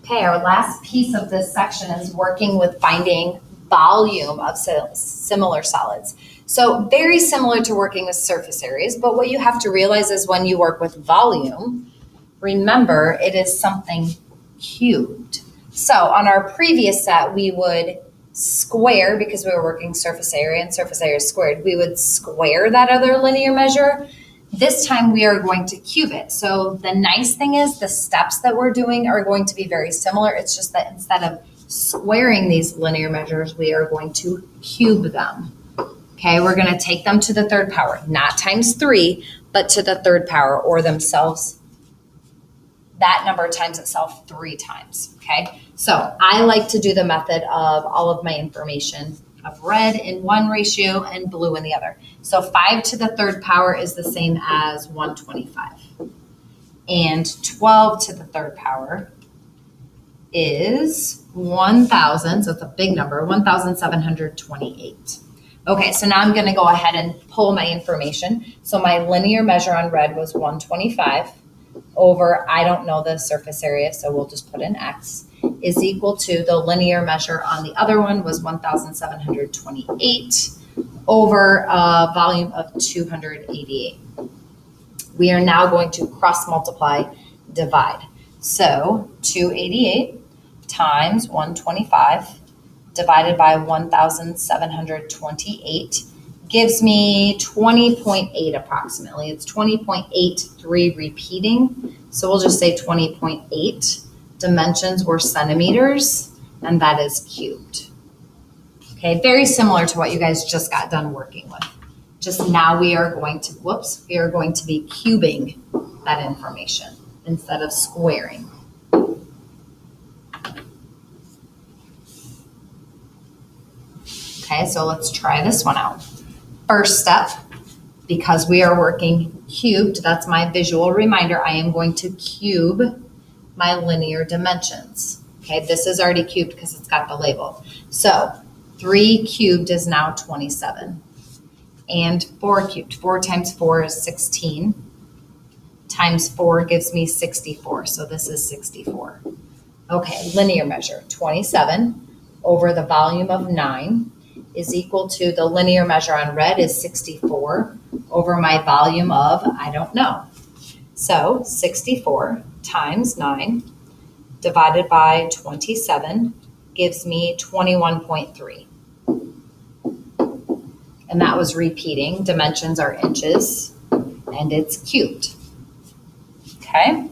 Okay, our last piece of this section is working with finding volume of similar solids. So very similar to working with surface areas, but what you have to realize is when you work with volume, remember it is something cubed. So on our previous set, we would square, because we were working surface area and surface area squared, we would square that other linear measure. This time we are going to cube it. So the nice thing is the steps that we're doing are going to be very similar. It's just that instead of squaring these linear measures, we are going to cube them. Okay, we're going to take them to the third power, not times 3, but to the third power, or themselves, that number times itself 3 times. Okay, so I like to do the method of all of my information of red in one ratio and blue in the other. So 5 to the third power is the same as 125. And 12 to the third power is 1,000, so it's a big number, 1,728. Okay, so now I'm going to go ahead and pull my information. So my linear measure on red was 125 over, I don't know the surface area, so we'll just put in X, is equal to the linear measure on the other one was 1,728 over a volume of 288. We are now going to cross multiply, divide. So 288 times 125 divided by 1,728 gives me 20.8 approximately. It's 20.83 repeating. So we'll just say 20.8. Dimensions were centimeters, and that is cubed. Okay, very similar to what you guys just got done working with. Just now we are going to, we are going to be cubing that information instead of squaring. Okay, so let's try this one out. First step, because we are working cubed, that's my visual reminder, I am going to cube my linear dimensions. Okay, this is already cubed because it's got the label. So 3 cubed is now 27. And 4 cubed, 4 times 4 is 16. Times 4 gives me 64, so this is 64. Okay, linear measure, 27 over the volume of 9 is equal to the linear measure on red is 64 over my volume of, I don't know. So 64 times 9 divided by 27 gives me 21.3. And that was repeating. Dimensions are inches, and it's cubed. Okay?